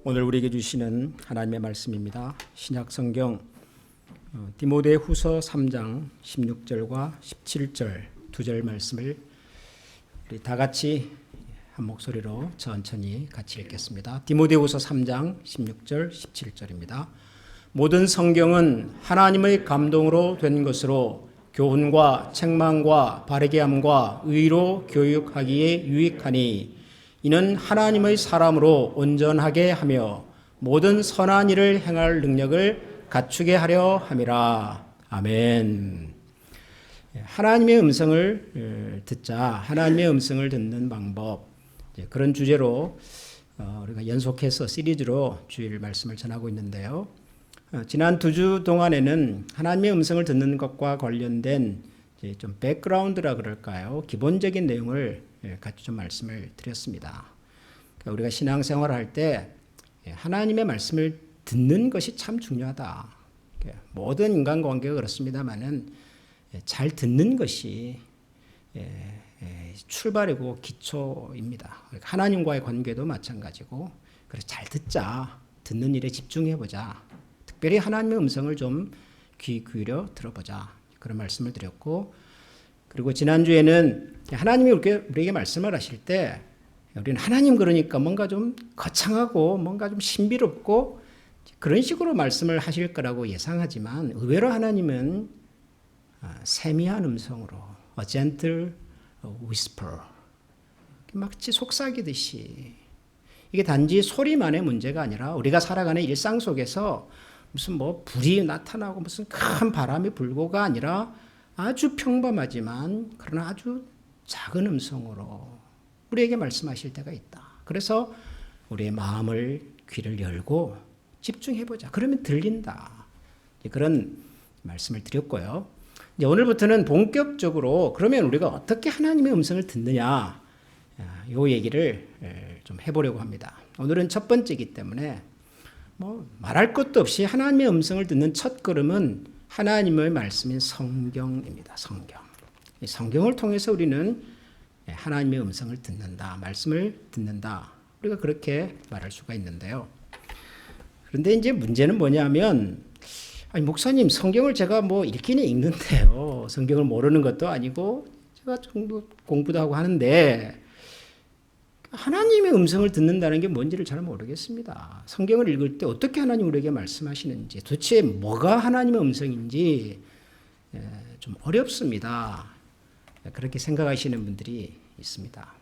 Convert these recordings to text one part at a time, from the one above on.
오늘 우리에게 주시는 하나님의 말씀입니다. 신약 성경 디모데 후서 3장 16절과 17절 두 절 말씀을 우리 다 같이 한 목소리로 천천히 같이 읽겠습니다. 디모데 후서 3장 16절 17절입니다. 모든 성경은 하나님의 감동으로 된 것으로 교훈과 책망과 바르게 함과 의로 교육하기에 유익하니 이는 하나님의 사람으로 온전하게 하며 모든 선한 일을 행할 능력을 갖추게 하려 함이라. 아멘. 하나님의 음성을 듣자. 하나님의 음성을 듣는 방법. 그런 주제로 우리가 연속해서 시리즈로 주일 말씀을 전하고 있는데요. 지난 2주 동안에는 하나님의 음성을 듣는 것과 관련된 좀 백그라운드라 그럴까요? 기본적인 내용을 같이 좀 말씀을 드렸습니다. 그러니까 우리가 신앙생활을 할 때 하나님의 말씀을 듣는 것이 참 중요하다. 모든 인간관계가 그렇습니다만은 잘 듣는 것이 출발이고 기초입니다. 하나님과의 관계도 마찬가지고 그래서 잘 듣자. 듣는 일에 집중해보자. 특별히 하나님의 음성을 좀 귀 기울여 들어보자. 그런 말씀을 드렸고, 그리고 지난주에는 하나님이 우리에게 말씀을 하실 때 우리는 하나님 그러니까 뭔가 좀 거창하고 뭔가 좀 신비롭고 그런 식으로 말씀을 하실 거라고 예상하지만 의외로 하나님은 세미한 음성으로 a gentle whisper 마치 속삭이듯이, 이게 단지 소리만의 문제가 아니라 우리가 살아가는 일상 속에서 무슨 불이 나타나고 무슨 큰 바람이 불고가 아니라 아주 평범하지만 그러나 아주 작은 음성으로 우리에게 말씀하실 때가 있다. 그래서 우리의 마음을 귀를 열고 집중해보자. 그러면 들린다. 그런 말씀을 드렸고요. 이제 오늘부터는 본격적으로 그러면 우리가 어떻게 하나님의 음성을 듣느냐, 이 얘기를 좀 해보려고 합니다. 오늘은 첫 번째이기 때문에 말할 것도 없이 하나님의 음성을 듣는 첫 걸음은 하나님의 말씀인 성경입니다. 성경. 이 성경을 통해서 우리는 하나님의 음성을 듣는다. 말씀을 듣는다. 우리가 그렇게 말할 수가 있는데요. 그런데 이제 문제는 뭐냐면, 목사님, 성경을 제가 읽기는 읽는데요. 성경을 모르는 것도 아니고 제가 정도 공부도 하고 하는데 하나님의 음성을 듣는다는 게 뭔지를 잘 모르겠습니다. 성경을 읽을 때 어떻게 하나님 우리에게 말씀하시는지, 도대체 뭐가 하나님의 음성인지 좀 어렵습니다. 그렇게 생각하시는 분들이 있습니다.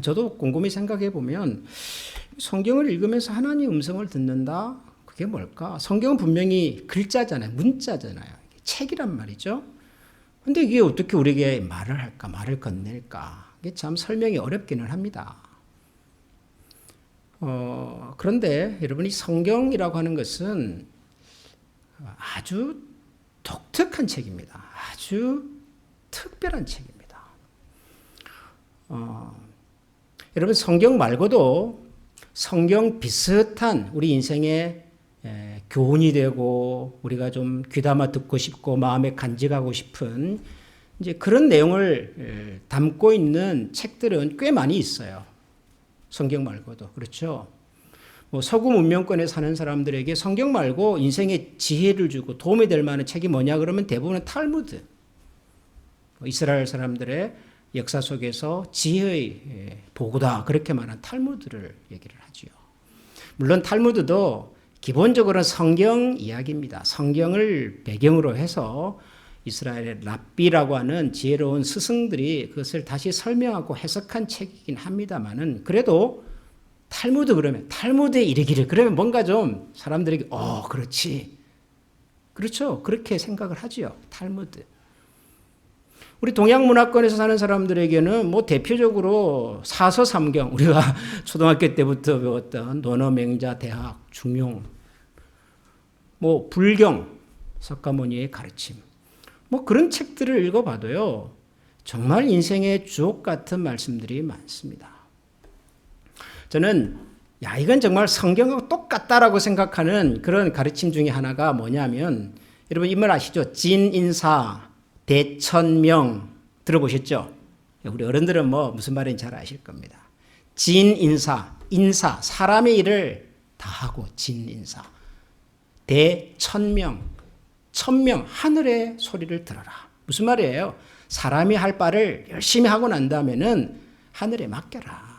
저도 곰곰이 생각해 보면 성경을 읽으면서 하나님의 음성을 듣는다? 그게 뭘까? 성경은 분명히 글자잖아요. 문자잖아요. 책이란 말이죠. 근데 이게 어떻게 우리에게 말을 할까? 말을 건넬까? 이게 참 설명이 어렵기는 합니다. 그런데 여러분이 성경이라고 하는 것은 아주 독특한 책입니다. 아주 특별한 책입니다. 여러분, 성경 말고도 성경 비슷한 우리 인생의 교훈이 되고 우리가 좀 귀담아 듣고 싶고 마음에 간직하고 싶은 이제 그런 내용을 담고 있는 책들은 꽤 많이 있어요. 성경 말고도. 그렇죠? 서구 문명권에 사는 사람들에게 성경 말고 인생에 지혜를 주고 도움이 될 만한 책이 뭐냐 그러면 대부분은 탈무드. 이스라엘 사람들의 역사 속에서 지혜의 보고다. 그렇게 말한 탈무드를 얘기를 하죠. 물론 탈무드도 기본적으로는 성경 이야기입니다. 성경을 배경으로 해서 이스라엘의 랍비라고 하는 지혜로운 스승들이 그것을 다시 설명하고 해석한 책이긴 합니다만은, 그래도 탈무드 그러면 탈무드에 이르기를 그러면 뭔가 좀 사람들에게 그렇지, 그렇죠, 그렇게 생각을 하지요. 탈무드. 우리 동양 문화권에서 사는 사람들에게는 대표적으로 사서삼경, 우리가 초등학교 때부터 배웠던 논어맹자, 대학, 중용, 불경, 석가모니의 가르침, 그런 책들을 읽어봐도요, 정말 인생의 주옥 같은 말씀들이 많습니다. 저는 이건 정말 성경하고 똑같다라고 생각하는 그런 가르침 중에 하나가 뭐냐면, 여러분 이 말 아시죠? 진인사, 대천명 들어보셨죠? 우리 어른들은 무슨 말인지 잘 아실 겁니다. 진인사, 인사, 사람의 일을 하고 진인사. 대천명, 천명, 하늘의 소리를 들어라. 무슨 말이에요? 사람이 할 바를 열심히 하고 난 다음에는 하늘에 맡겨라.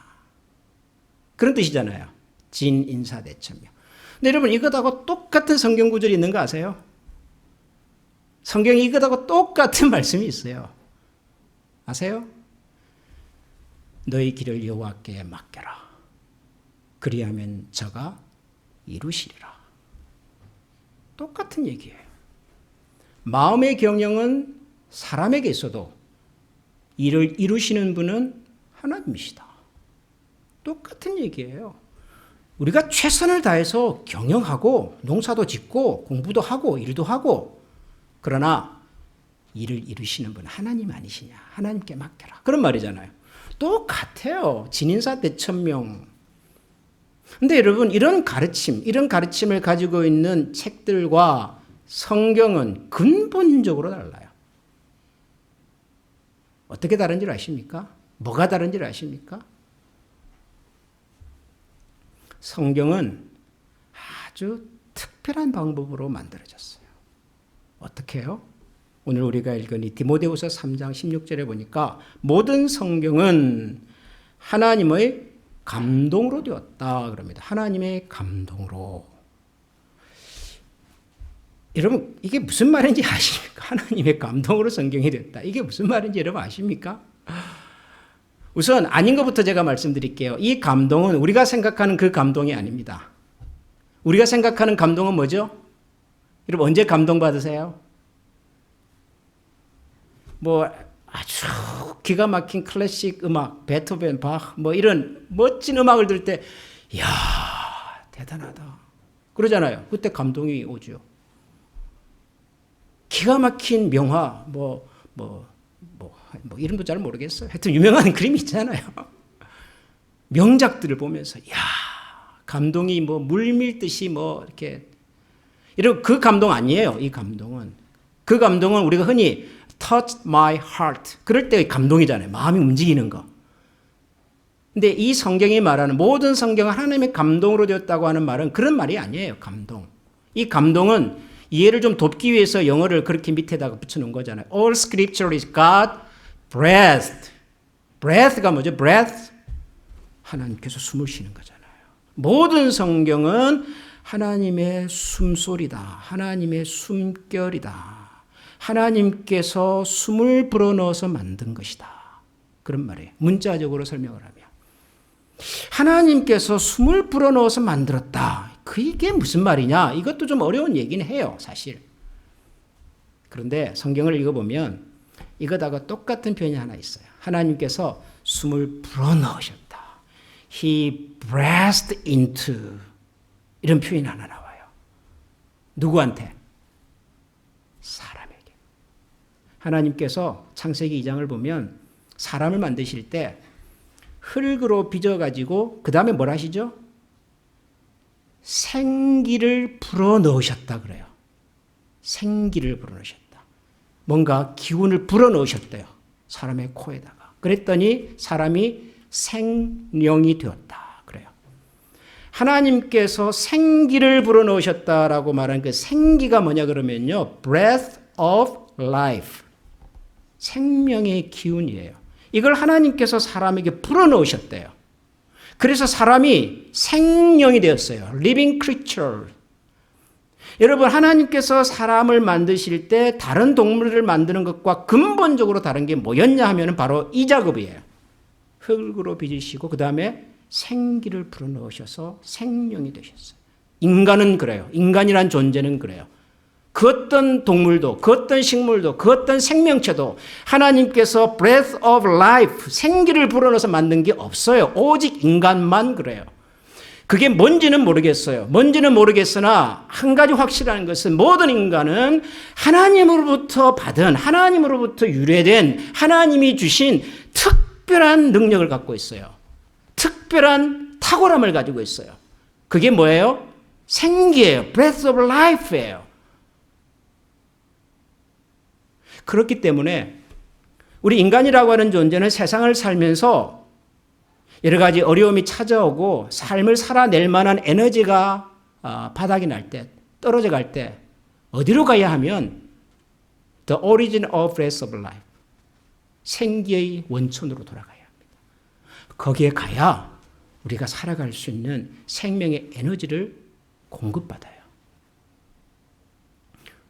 그런 뜻이잖아요. 진인사 대천명. 근데 여러분 이것하고 똑같은 성경 구절이 있는 거 아세요? 성경에 이것하고 똑같은 말씀이 있어요. 아세요? 너희 길을 여호와께 맡겨라. 그리하면 저가 이루시리라. 똑같은 얘기예요. 마음의 경영은 사람에게 있어도 이를 이루시는 분은 하나님이시다. 똑같은 얘기예요. 우리가 최선을 다해서 경영하고 농사도 짓고 공부도 하고 일도 하고 그러나 이를 이루시는 분은 하나님 아니시냐. 하나님께 맡겨라. 그런 말이잖아요. 똑같아요. 진인사 대천명. 근데 여러분 이런 가르침을 가지고 있는 책들과 성경은 근본적으로 달라요. 어떻게 다른지 아십니까? 뭐가 다른지 아십니까? 성경은 아주 특별한 방법으로 만들어졌어요. 어떻게 해요? 오늘 우리가 읽은 이 디모데후서 3장 16절에 보니까 모든 성경은 하나님의 감동으로 되었다 그럽니다. 하나님의 감동으로. 여러분 이게 무슨 말인지 아십니까? 하나님의 감동으로 성경이 됐다. 이게 무슨 말인지 여러분 아십니까? 우선 아닌 것부터 제가 말씀드릴게요. 이 감동은 우리가 생각하는 그 감동이 아닙니다. 우리가 생각하는 감동은 뭐죠? 여러분 언제 감동받으세요? 뭐 아주 기가 막힌 클래식 음악, 베토벤, 박, 뭐 이런 멋진 음악을 들을 때, 이야, 대단하다. 그러잖아요. 그때 감동이 오죠. 기가 막힌 명화, 뭐 이름도 잘 모르겠어요. 하여튼 유명한 그림이 있잖아요. 명작들을 보면서, 이야, 감동이 뭐 물밀듯이 뭐 이렇게, 이런 그 감동 아니에요. 이 감동은. 그 감동은 우리가 흔히 touch my heart. 그럴 때의 감동이잖아요. 마음이 움직이는 거. 근데 이 성경이 말하는 모든 성경은 하나님의 감동으로 되었다고 하는 말은 그런 말이 아니에요. 감동. 이 감동은 이해를 좀 돕기 위해서 영어를 그렇게 밑에다가 붙여놓은 거잖아요. All scripture is God breathed. breath가 뭐죠? breath. 하나님께서 숨을 쉬는 거잖아요. 모든 성경은 하나님의 숨소리다. 하나님의 숨결이다. 하나님께서 숨을 불어넣어서 만든 것이다. 그런 말이에요. 문자적으로 설명을 하면. 하나님께서 숨을 불어넣어서 만들었다. 그게 무슨 말이냐? 이것도 좀 어려운 얘기는 해요, 사실. 그런데 성경을 읽어보면 이거다가 똑같은 표현이 하나 있어요. 하나님께서 숨을 불어넣으셨다. He breathed into. 이런 표현이 하나 나와요. 누구한테? 사람에게. 하나님께서 창세기 2장을 보면 사람을 만드실 때 흙으로 빚어가지고 그 다음에 뭘 하시죠? 생기를 불어넣으셨다 그래요. 생기를 불어넣으셨다. 뭔가 기운을 불어넣으셨대요. 사람의 코에다가. 그랬더니 사람이 생명이 되었다 그래요. 하나님께서 생기를 불어넣으셨다라고 말한 그 생기가 뭐냐 그러면요. breath of life. 생명의 기운이에요. 이걸 하나님께서 사람에게 불어넣으셨대요. 그래서 사람이 생명이 되었어요. living creature. 여러분 하나님께서 사람을 만드실 때 다른 동물을 만드는 것과 근본적으로 다른 게 뭐였냐 하면 바로 이 작업이에요. 흙으로 빚으시고 그 다음에 생기를 불어넣으셔서 생명이 되셨어요. 인간은 그래요. 인간이란 존재는 그래요. 그 어떤 동물도, 그 어떤 식물도, 그 어떤 생명체도 하나님께서 breath of life, 생기를 불어넣어서 만든 게 없어요. 오직 인간만 그래요. 그게 뭔지는 모르겠어요. 뭔지는 모르겠으나 한 가지 확실한 것은 모든 인간은 하나님으로부터 받은, 하나님으로부터 유래된 하나님이 주신 특별한 능력을 갖고 있어요. 특별한 탁월함을 가지고 있어요. 그게 뭐예요? 생기예요. breath of life예요. 그렇기 때문에 우리 인간이라고 하는 존재는 세상을 살면서 여러 가지 어려움이 찾아오고 삶을 살아낼 만한 에너지가 바닥이 날 때, 떨어져 갈 때 어디로 가야 하면 The origin of breath of life. 생기의 원천으로 돌아가야 합니다. 거기에 가야 우리가 살아갈 수 있는 생명의 에너지를 공급받아요.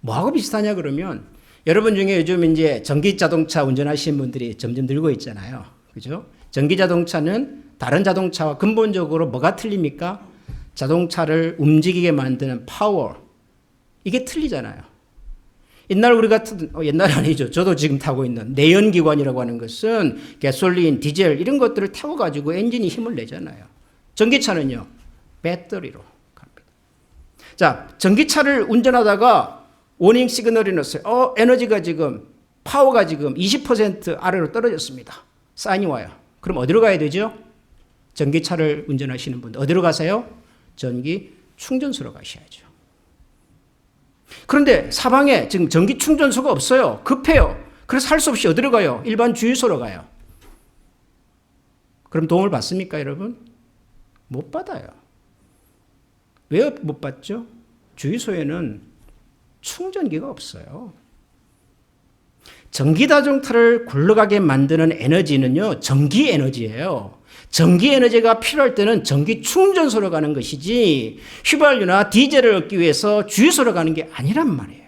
뭐하고 비슷하냐 그러면 여러분 중에 요즘 이제 전기 자동차 운전하시는 분들이 점점 늘고 있잖아요. 그죠? 전기 자동차는 다른 자동차와 근본적으로 뭐가 틀립니까? 자동차를 움직이게 만드는 파워. 이게 틀리잖아요. 옛날 우리가 옛날 아니죠. 저도 지금 타고 있는 내연기관이라고 하는 것은 가솔린, 디젤 이런 것들을 타고 가지고 엔진이 힘을 내잖아요. 전기차는요. 배터리로 갑니다. 자, 전기차를 운전하다가 워닝 시그널이 났어요. 에너지가 지금 파워가 지금 20% 아래로 떨어졌습니다. 사인이 와요. 그럼 어디로 가야 되죠? 전기차를 운전하시는 분들 어디로 가세요? 전기 충전소로 가셔야죠. 그런데 사방에 지금 전기 충전소가 없어요. 급해요. 그래서 할 수 없이 어디로 가요? 일반 주유소로 가요. 그럼 도움을 받습니까, 여러분? 못 받아요. 왜 못 받죠? 주유소에는 충전기가 없어요. 전기자동차를 굴러가게 만드는 에너지는요, 전기 에너지예요. 전기 에너지가 필요할 때는 전기 충전소로 가는 것이지 휘발유나 디젤을 얻기 위해서 주유소로 가는 게 아니란 말이에요.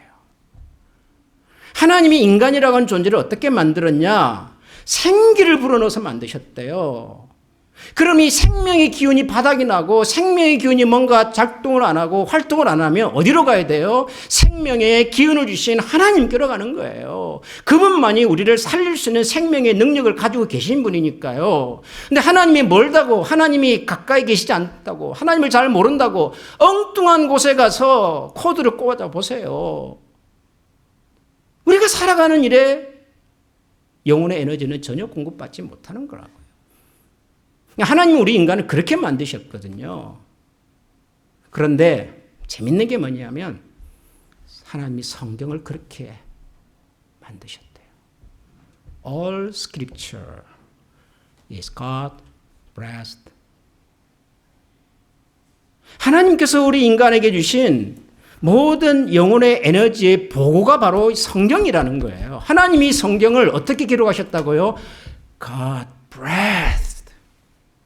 하나님이 인간이라고 하는 존재를 어떻게 만들었냐? 생기를 불어넣어서 만드셨대요. 그럼 이 생명의 기운이 바닥이 나고 생명의 기운이 뭔가 작동을 안 하고 활동을 안 하면 어디로 가야 돼요? 생명의 기운을 주신 하나님께로 가는 거예요. 그분만이 우리를 살릴 수 있는 생명의 능력을 가지고 계신 분이니까요. 근데 하나님이 멀다고, 하나님이 가까이 계시지 않다고, 하나님을 잘 모른다고 엉뚱한 곳에 가서 코드를 꽂아 보세요. 우리가 살아가는 일에 영혼의 에너지는 전혀 공급받지 못하는 거라고요. 하나님은 우리 인간을 그렇게 만드셨거든요. 그런데 재밌는 게 뭐냐면 하나님이 성경을 그렇게 만드셨대요. All scripture is God breathed. 하나님께서 우리 인간에게 주신 모든 영혼의 에너지의 보고가 바로 성경이라는 거예요. 하나님이 성경을 어떻게 기록하셨다고요? God breathed.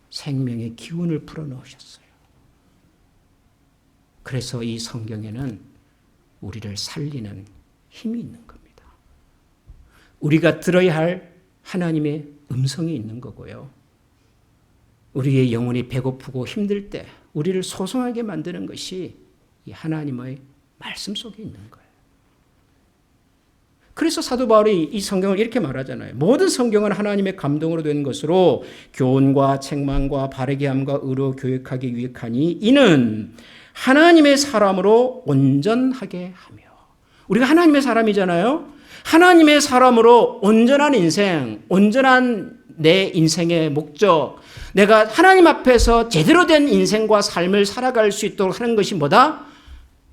생명의 기운을 불어넣으셨어요. 그래서 이 성경에는 우리를 살리는 힘이 있는 겁니다. 우리가 들어야 할 하나님의 음성이 있는 거고요. 우리의 영혼이 배고프고 힘들 때 우리를 소송하게 만드는 것이 이 하나님의 말씀 속에 있는 거예요. 그래서 사도 바울이 이 성경을 이렇게 말하잖아요. 모든 성경은 하나님의 감동으로 된 것으로 교훈과 책망과 바르게 함과 의로 교육하기 유익하니 이는 하나님의 사람으로 온전하게 하며. 우리가 하나님의 사람이잖아요. 하나님의 사람으로 온전한 인생, 온전한 내 인생의 목적, 내가 하나님 앞에서 제대로 된 인생과 삶을 살아갈 수 있도록 하는 것이 뭐다?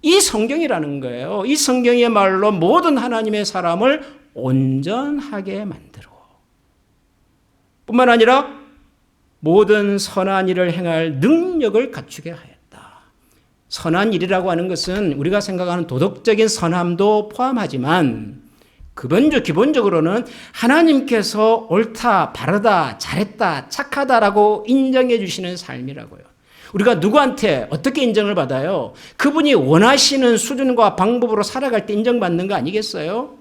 이 성경이라는 거예요. 이 성경이야말로 모든 하나님의 사람을 온전하게 만들고 뿐만 아니라 모든 선한 일을 행할 능력을 갖추게 하였다. 선한 일이라고 하는 것은 우리가 생각하는 도덕적인 선함도 포함하지만 기본적으로는 하나님께서 옳다, 바르다, 잘했다, 착하다라고 인정해 주시는 삶이라고요. 우리가 누구한테 어떻게 인정을 받아요? 그분이 원하시는 수준과 방법으로 살아갈 때 인정받는 거 아니겠어요?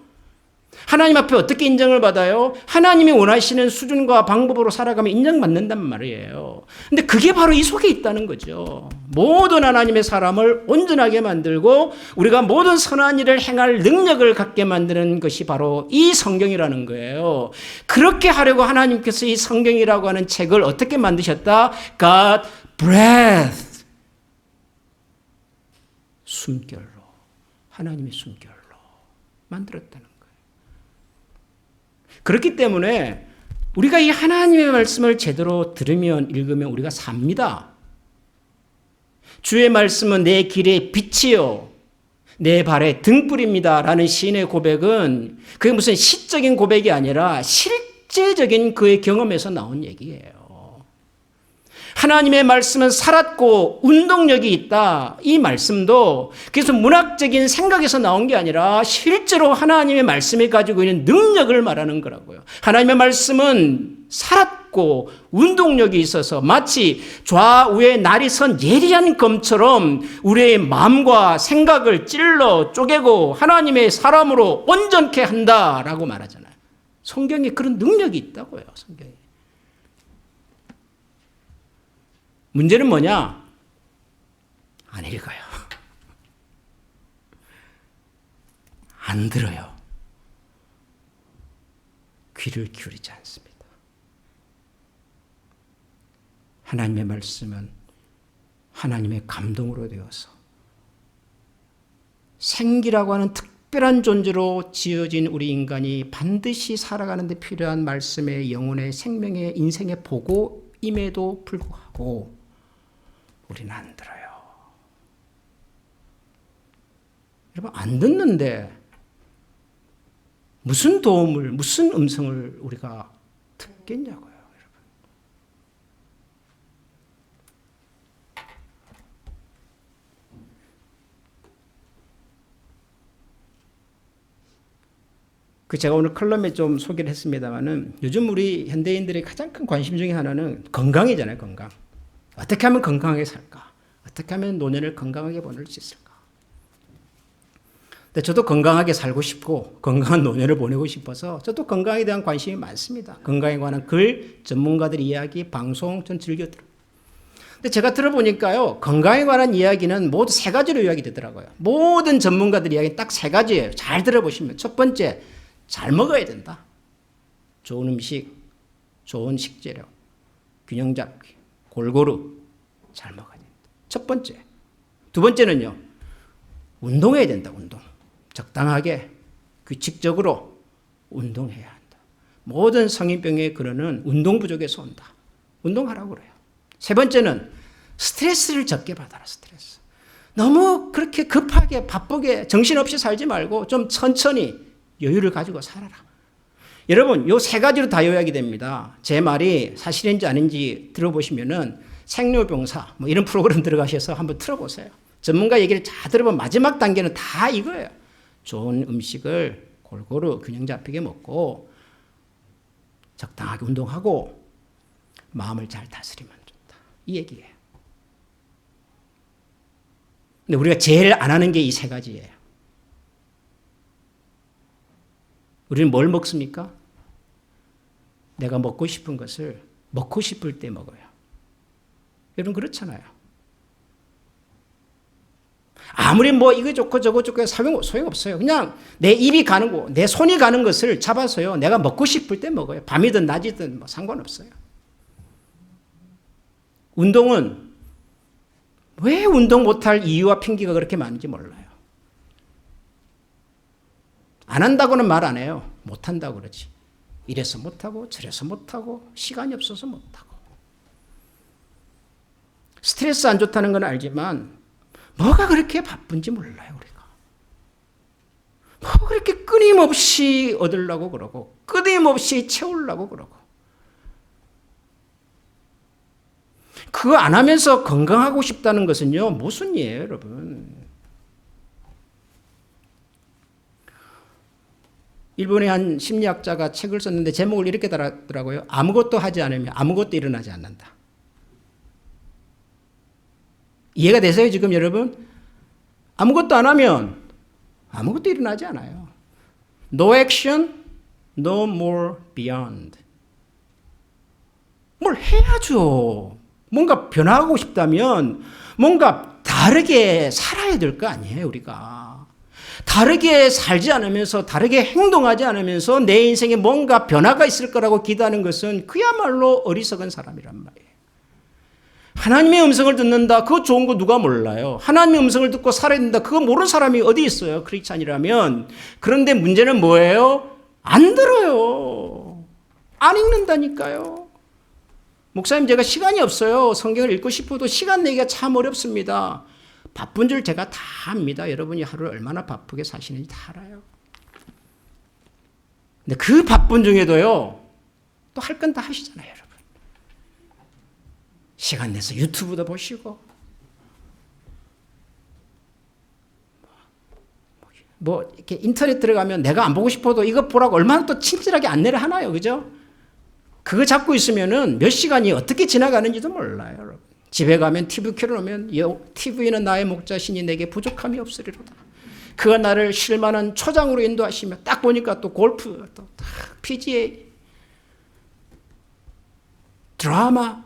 하나님 앞에 어떻게 인정을 받아요? 하나님이 원하시는 수준과 방법으로 살아가면 인정받는단 말이에요. 근데 그게 바로 이 속에 있다는 거죠. 모든 하나님의 사람을 온전하게 만들고 우리가 모든 선한 일을 행할 능력을 갖게 만드는 것이 바로 이 성경이라는 거예요. 그렇게 하려고 하나님께서 이 성경이라고 하는 책을 어떻게 만드셨다? God breath. 숨결로, 하나님의 숨결로 만들었다는 거예요. 그렇기 때문에 우리가 이 하나님의 말씀을 제대로 들으면 읽으면 우리가 삽니다. 주의 말씀은 내 길의 빛이요 내 발의 등불입니다 라는 시인의 고백은 그게 무슨 시적인 고백이 아니라 실제적인 그의 경험에서 나온 얘기예요. 하나님의 말씀은 살았고 운동력이 있다. 이 말씀도 그래서 문학적인 생각에서 나온 게 아니라 실제로 하나님의 말씀이 가지고 있는 능력을 말하는 거라고요. 하나님의 말씀은 살았고 운동력이 있어서 마치 좌우에 날이 선 예리한 검처럼 우리의 마음과 생각을 찔러 쪼개고 하나님의 사람으로 온전케 한다라고 말하잖아요. 성경에 그런 능력이 있다고요. 성경에. 문제는 뭐냐? 안 읽어요. 안 들어요. 귀를 기울이지 않습니다. 하나님의 말씀은 하나님의 감동으로 되어서 생기라고 하는 특별한 존재로 지어진 우리 인간이 반드시 살아가는 데 필요한 말씀의 영혼의 생명의 인생의 보고임에도 불구하고 우리는 안 들어요. 여러분, 안 듣는데 무슨 도움을, 무슨 음성을 우리가 듣겠냐고요, 여러분. 제가 오늘 컬럼에 좀 소개를 했습니다만은 요즘 우리 현대인들의 가장 큰 관심 중에 하나는 건강이잖아요, 건강. 어떻게 하면 건강하게 살까? 어떻게 하면 노년을 건강하게 보낼 수 있을까? 근데 저도 건강하게 살고 싶고 건강한 노년을 보내고 싶어서 저도 건강에 대한 관심이 많습니다. 건강에 관한 글, 전문가들 이야기, 방송 전 즐겨 들어요. 근데 제가 들어보니까요, 건강에 관한 이야기는 모두 세 가지로 요약이 되더라고요. 모든 전문가들 이야기는 딱 세 가지예요. 잘 들어보시면. 첫 번째, 잘 먹어야 된다. 좋은 음식, 좋은 식재료, 균형 잡기, 골고루 잘 먹어야 된다. 첫 번째. 두 번째는요, 운동해야 된다. 운동. 적당하게 규칙적으로 운동해야 한다. 모든 성인병의 근원은 운동 부족에서 온다. 운동하라고 그래요. 세 번째는 스트레스를 적게 받아라. 스트레스. 너무 그렇게 급하게 바쁘게 정신없이 살지 말고 좀 천천히 여유를 가지고 살아라. 여러분, 요 세 가지로 다 요약이 됩니다. 제 말이 사실인지 아닌지 들어보시면은 생로병사 뭐 이런 프로그램 들어가셔서 한번 틀어보세요. 전문가 얘기를 다 들어보면 마지막 단계는 다 이거예요. 좋은 음식을 골고루 균형 잡히게 먹고 적당하게 운동하고 마음을 잘 다스리면 좋다. 이 얘기예요. 근데 우리가 제일 안 하는 게 이 세 가지예요. 우리는 뭘 먹습니까? 내가 먹고 싶은 것을 먹고 싶을 때 먹어요. 여러분 그렇잖아요. 아무리 뭐 이거 좋고 저거 좋고 소용없어요. 그냥 내 입이 가는 거, 내 손이 가는 것을 잡아서요. 내가 먹고 싶을 때 먹어요. 밤이든 낮이든 뭐 상관없어요. 운동은 왜 운동 못할 이유와 핑계가 그렇게 많은지 몰라요. 안 한다고는 말 안 해요. 못한다고 그러지. 이래서 못하고 저래서 못하고 시간이 없어서 못하고. 스트레스 안 좋다는 건 알지만 뭐가 그렇게 바쁜지 몰라요. 우리가. 뭐 그렇게 끊임없이 얻으려고 그러고 끊임없이 채우려고 그러고. 그거 안 하면서 건강하고 싶다는 것은요. 모순이에요, 여러분. 일본의 한 심리학자가 책을 썼는데 제목을 이렇게 달았더라고요. 아무것도 하지 않으면 아무것도 일어나지 않는다. 이해가 되세요, 지금 여러분? 아무것도 안 하면 아무것도 일어나지 않아요. No action, no more beyond. 뭘 해야죠. 뭔가 변화하고 싶다면 뭔가 다르게 살아야 될 거 아니에요, 우리가. 다르게 살지 않으면서 다르게 행동하지 않으면서 내 인생에 뭔가 변화가 있을 거라고 기대하는 것은 그야말로 어리석은 사람이란 말이에요. 하나님의 음성을 듣는다. 그거 좋은 거 누가 몰라요. 하나님의 음성을 듣고 살아야 된다. 그거 모르는 사람이 어디 있어요. 크리스찬이라면. 그런데 문제는 뭐예요? 안 들어요. 안 읽는다니까요. 목사님 제가 시간이 없어요. 성경을 읽고 싶어도 시간 내기가 참 어렵습니다. 바쁜 줄 제가 다 압니다. 여러분이 하루를 얼마나 바쁘게 사시는지 다 알아요. 근데 그 바쁜 중에도요. 또 할 건 다 하시잖아요. 여러분. 시간 내서 유튜브도 보시고 뭐 이렇게 인터넷 들어가면 내가 안 보고 싶어도 이거 보라고 얼마나 또 친절하게 안내를 하나요, 그죠? 그거 잡고 있으면은 몇 시간이 어떻게 지나가는지도 몰라요, 여러분. 집에 가면 TV 켜놓으면 TV는 나의 목자시니 내게 부족함이 없으리로다. 그가 나를 쉴만한 초장으로 인도하시며 딱 보니까 또 골프, 또 PGA, 드라마,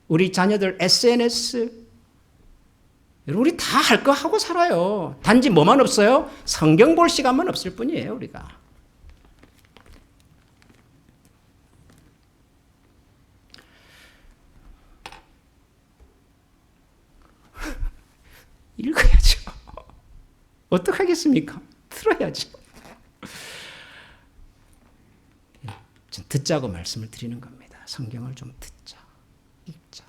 우리 자녀들 SNS, 우리 다 할 거 하고 살아요. 단지 뭐만 없어요? 성경 볼 시간만 없을 뿐이에요, 우리가. 읽어야죠. 어떡하겠습니까? 들어야죠. 듣자고 말씀을 드리는 겁니다. 성경을 좀 듣자. 읽자.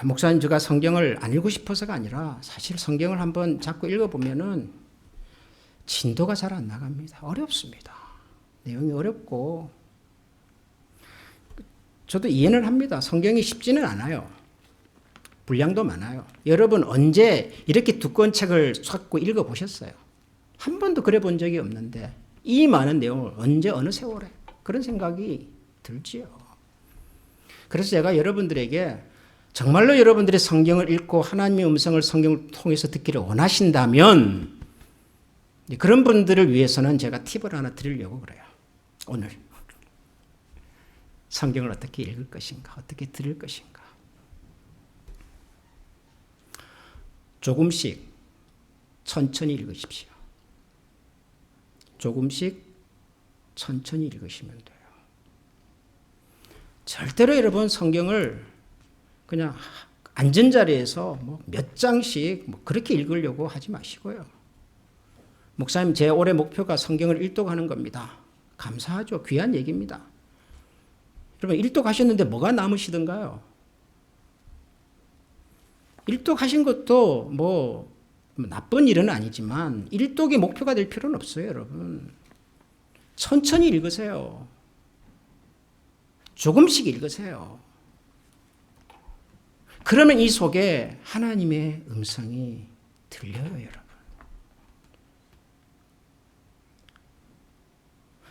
목사님, 제가 성경을 안 읽고 싶어서가 아니라 사실 성경을 한번 자꾸 읽어보면은 진도가 잘 안 나갑니다. 어렵습니다. 내용이 어렵고 저도 이해는 합니다. 성경이 쉽지는 않아요. 분량도 많아요. 여러분 언제 이렇게 두꺼운 책을 찾고 읽어보셨어요? 한 번도 그래 본 적이 없는데 이 많은 내용을 언제 어느 세월에 그런 생각이 들지요. 그래서 제가 여러분들에게 정말로 여러분들이 성경을 읽고 하나님의 음성을 성경을 통해서 듣기를 원하신다면 그런 분들을 위해서는 제가 팁을 하나 드리려고 그래요. 오늘 성경을 어떻게 읽을 것인가, 어떻게 들을 것인가. 조금씩 천천히 읽으십시오. 조금씩 천천히 읽으시면 돼요. 절대로 여러분 성경을 그냥 앉은 자리에서 뭐 몇 장씩 뭐 그렇게 읽으려고 하지 마시고요. 목사님, 제 올해 목표가 성경을 일독하는 겁니다. 감사하죠. 귀한 얘기입니다. 여러분 일독하셨는데 뭐가 남으시던가요? 일독하신 것도 뭐 나쁜 일은 아니지만 일독이 목표가 될 필요는 없어요, 여러분. 천천히 읽으세요. 조금씩 읽으세요. 그러면 이 속에 하나님의 음성이 들려요, 여러분.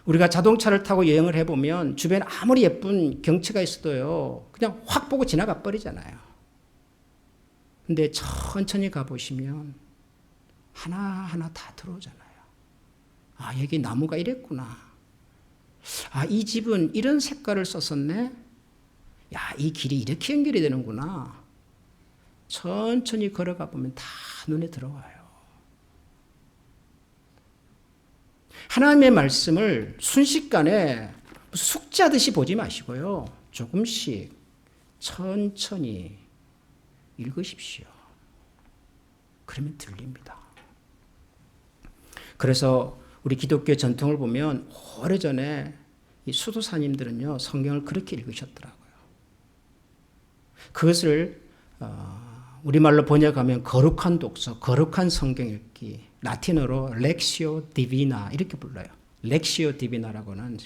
우리가 자동차를 타고 여행을 해보면 주변에 아무리 예쁜 경치가 있어도요, 그냥 확 보고 지나가 버리잖아요. 근데 천천히 가보시면 하나하나 다 들어오잖아요. 아, 여기 나무가 이랬구나. 아, 이 집은 이런 색깔을 썼었네. 야, 이 길이 이렇게 연결이 되는구나. 천천히 걸어가 보면 다 눈에 들어와요. 하나님의 말씀을 순식간에 숙제하듯이 보지 마시고요. 조금씩 천천히 읽으십시오. 그러면 들립니다. 그래서 우리 기독교의 전통을 보면 오래전에 이 수도사님들은요, 성경을 그렇게 읽으셨더라고요. 그것을 우리말로 번역하면 거룩한 독서, 거룩한 성경 읽기, 라틴어로 렉시오 디비나 이렇게 불러요. 렉시오 디비나라고는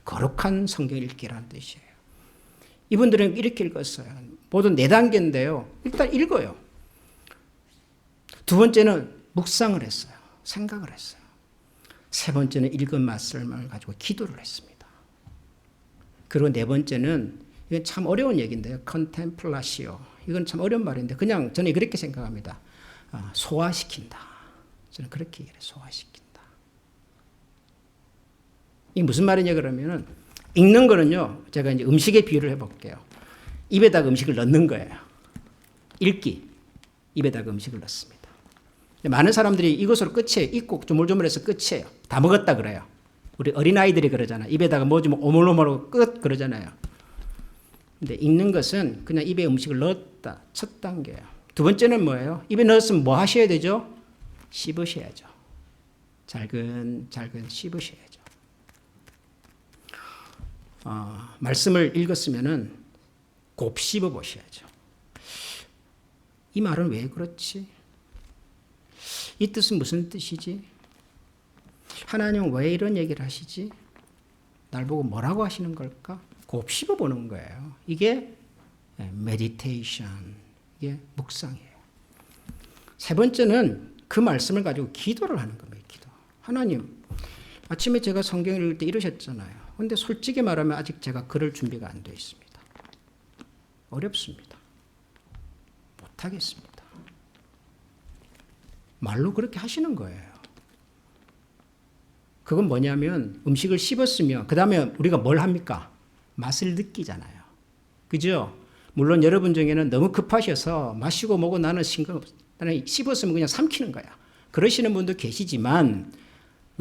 거룩한 성경 읽기라는 뜻이에요. 이분들은 이렇게 읽었어요. 모두 4단계인데요. 일단 읽어요. 두 번째는 묵상을 했어요. 생각을 했어요. 세 번째는 읽은 말씀을 가지고 기도를 했습니다. 그리고 네 번째는 이건 참 어려운 얘기인데요. 컨템플라시오. 이건 참 어려운 말인데 그냥 저는 그렇게 생각합니다. 소화시킨다. 저는 그렇게 얘기해요. 소화시킨다. 이게 무슨 말이냐 그러면은 읽는 거는요. 제가 이제 음식에 비유를 해볼게요. 입에다가 음식을 넣는 거예요. 읽기. 입에다가 음식을 넣습니다. 많은 사람들이 이것으로 끝이에요. 읽고 조물조물해서 끝이에요. 다 먹었다 그래요. 우리 어린아이들이 그러잖아요. 입에다가 뭐 좀 오물오물하고 끝 그러잖아요. 근데 읽는 것은 그냥 입에 음식을 넣었다. 첫 단계예요. 두 번째는 뭐예요? 입에 넣었으면 뭐 하셔야 되죠? 씹으셔야죠. 잘근잘근 씹으셔야죠. 말씀을 읽었으면은 곱 씹어 보셔야죠. 이 말은 왜 그렇지? 이 뜻은 무슨 뜻이지? 하나님은 왜 이런 얘기를 하시지? 날 보고 뭐라고 하시는 걸까? 곱씹어보는 거예요. 이게 메디테이션, 이게 묵상이에요. 세 번째는 그 말씀을 가지고 기도를 하는 겁니다. 기도. 하나님, 아침에 제가 성경을 읽을 때 이러셨잖아요. 그런데 솔직히 말하면 아직 제가 그럴 준비가 안 되어 있습니다. 어렵습니다. 못하겠습니다. 말로 그렇게 하시는 거예요. 그건 뭐냐면 음식을 씹었으면 그 다음에 우리가 뭘 합니까? 맛을 느끼잖아요. 그죠? 물론 여러분 중에는 너무 급하셔서 마시고 먹고 나는 나는 씹었으면 그냥 삼키는 거야. 그러시는 분도 계시지만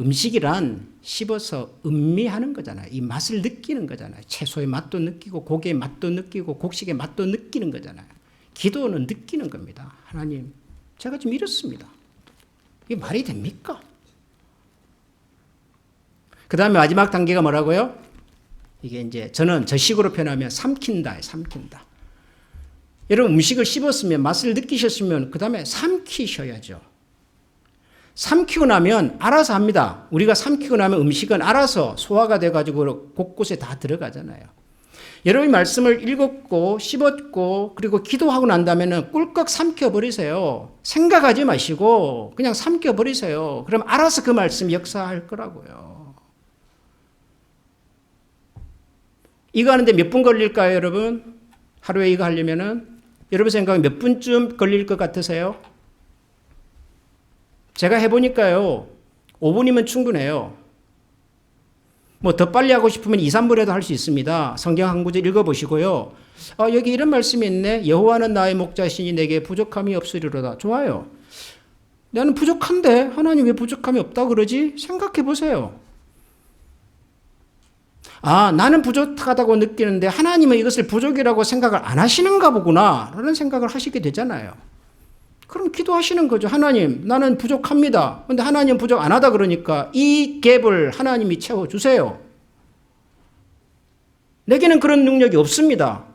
음식이란 씹어서 음미하는 거잖아요. 이 맛을 느끼는 거잖아요. 채소의 맛도 느끼고 고기의 맛도 느끼고 곡식의 맛도 느끼는 거잖아요. 기도는 느끼는 겁니다. 하나님, 제가 좀 이렇습니다. 이게 말이 됩니까? 그 다음에 마지막 단계가 뭐라고요? 이게 이제 저는 저 식으로 표현하면 삼킨다. 여러분 음식을 씹었으면 맛을 느끼셨으면 그 다음에 삼키셔야죠. 삼키고 나면 알아서 합니다. 우리가 삼키고 나면 음식은 알아서 소화가 돼가지고 곳곳에 다 들어가잖아요. 여러분이 말씀을 읽었고 씹었고 그리고 기도하고 난 다음에는 꿀꺽 삼켜버리세요. 생각하지 마시고 그냥 삼켜버리세요. 그럼 알아서 그 말씀 역사할 거라고요. 이거 하는데 몇 분 걸릴까요, 여러분? 하루에 이거 하려면은 여러분 생각에 몇 분쯤 걸릴 것 같으세요? 제가 해보니까요, 5분이면 충분해요. 뭐 더 빨리 하고 싶으면 2, 3분에도 할 수 있습니다. 성경 한 구절 읽어보시고요. 여기 이런 말씀이 있네. 여호와는 나의 목자시니 내게 부족함이 없으리로다. 좋아요. 나는 부족한데 하나님 왜 부족함이 없다고 그러지? 생각해 보세요. 나는 부족하다고 느끼는데 하나님은 이것을 부족이라고 생각을 안 하시는가 보구나 라는 생각을 하시게 되잖아요. 그럼 기도하시는 거죠. 하나님, 나는 부족합니다. 그런데 하나님 부족 안 하다 그러니까 이 갭을 하나님이 채워주세요. 내게는 그런 능력이 없습니다.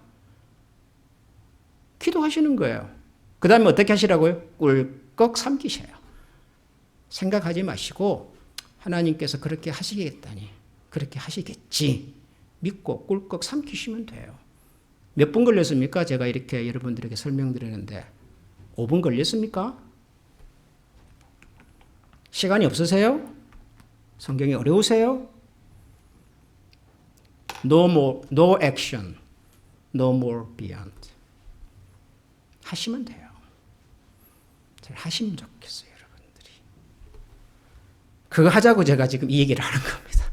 기도하시는 거예요. 그 다음에 어떻게 하시라고요? 꿀꺽 삼키셔요. 생각하지 마시고 하나님께서 그렇게 하시겠다니, 그렇게 하시겠지 믿고 꿀꺽 삼키시면 돼요. 몇 분 걸렸습니까? 제가 이렇게 여러분들에게 설명드리는데 5분 걸렸습니까? 시간이 없으세요? 성경이 어려우세요? No action, no more beyond. 하시면 돼요. 잘 하시면 좋겠어요, 여러분들이. 그거 하자고 제가 지금 이 얘기를 하는 겁니다.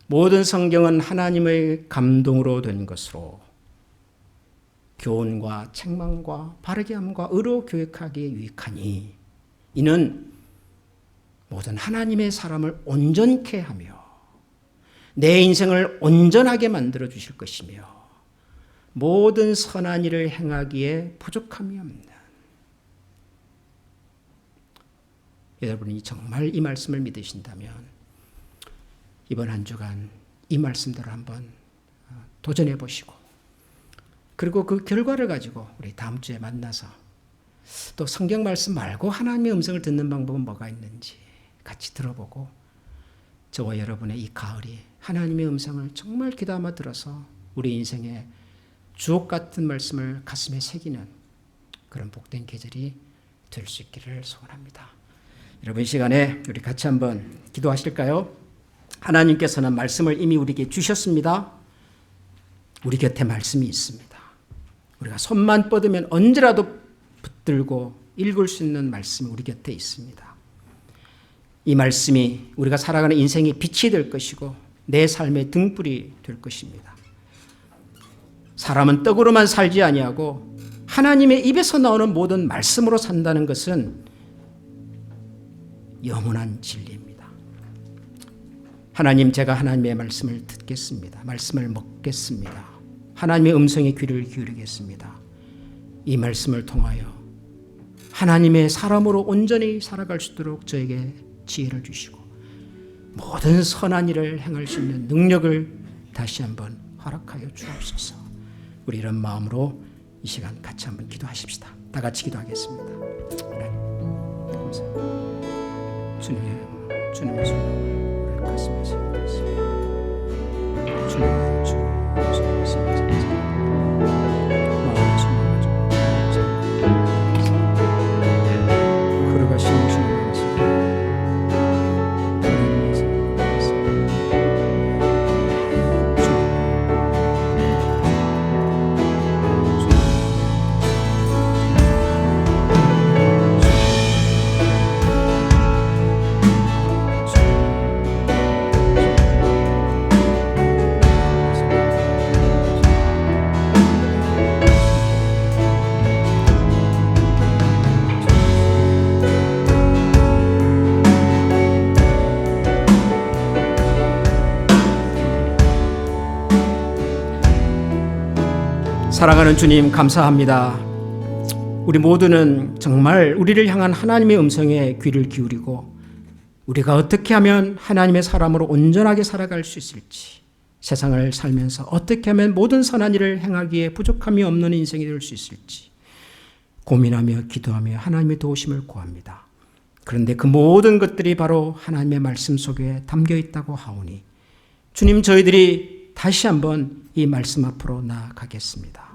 모든 성경은 하나님의 감동으로 된 것으로 교훈과 책망과 바르게 함과 의로 교육하기에 유익하니 이는 모든 하나님의 사람을 온전케 하며 내 인생을 온전하게 만들어 주실 것이며 모든 선한 일을 행하기에 부족함이 없는 여러분이 정말 이 말씀을 믿으신다면 이번 한 주간 이 말씀대로 한번 도전해 보시고 그리고 그 결과를 가지고 우리 다음 주에 만나서 또 성경 말씀 말고 하나님의 음성을 듣는 방법은 뭐가 있는지 같이 들어보고 저와 여러분의 이 가을이 하나님의 음성을 정말 귀담아 들어서 우리 인생에 주옥 같은 말씀을 가슴에 새기는 그런 복된 계절이 될 수 있기를 소원합니다. 여러분 이 시간에 우리 같이 한번 기도하실까요? 하나님께서는 말씀을 이미 우리에게 주셨습니다. 우리 곁에 말씀이 있습니다. 우리가 손만 뻗으면 언제라도 붙들고 읽을 수 있는 말씀이 우리 곁에 있습니다. 이 말씀이 우리가 살아가는 인생의 빛이 될 것이고 내 삶의 등불이 될 것입니다. 사람은 떡으로만 살지 아니하고 하나님의 입에서 나오는 모든 말씀으로 산다는 것은 영원한 진리입니다. 하나님, 제가 하나님의 말씀을 듣겠습니다. 말씀을 먹겠습니다. 하나님의 음성에 귀를 기울이겠습니다. 이 말씀을 통하여 하나님의 사람으로 온전히 살아갈 수 있도록 저에게 지혜를 주시고 모든 선한 일을 행할 수 있는 능력을 다시 한번 허락하여 주옵소서. 우리 이런 마음으로 이 시간 같이 한번 기도하십시다. 다 같이 기도하겠습니다. 감사합니다. 주님의 손을 우리 가슴에 세우겠습니다. 주님, 마음의 소망을 걸어가시는 주님 사랑하는 주님 감사합니다. 우리 모두는 정말 우리를 향한 하나님의 음성에 귀를 기울이고 우리가 어떻게 하면 하나님의 사람으로 온전하게 살아갈 수 있을지, 세상을 살면서 어떻게 하면 모든 선한 일을 행하기에 부족함이 없는 인생이 될 수 있을지 고민하며 기도하며 하나님의 도우심을 구합니다. 그런데 그 모든 것들이 바로 하나님의 말씀 속에 담겨 있다고 하오니 주님, 저희들이 다시 한번 이 말씀 앞으로 나아가겠습니다.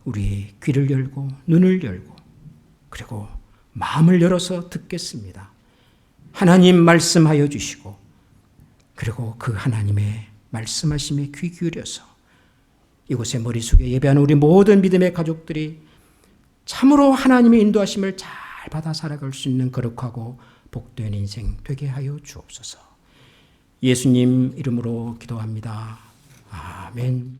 우리의 귀를 열고 눈을 열고 그리고 마음을 열어서 듣겠습니다. 하나님 말씀하여 주시고 그리고 그 하나님의 말씀하심에 귀 기울여서 이곳에 머릿속에 예배하는 우리 모든 믿음의 가족들이 참으로 하나님의 인도하심을 잘 받아 살아갈 수 있는 거룩하고 복된 인생 되게 하여 주옵소서. 예수님 이름으로 기도합니다. 아멘.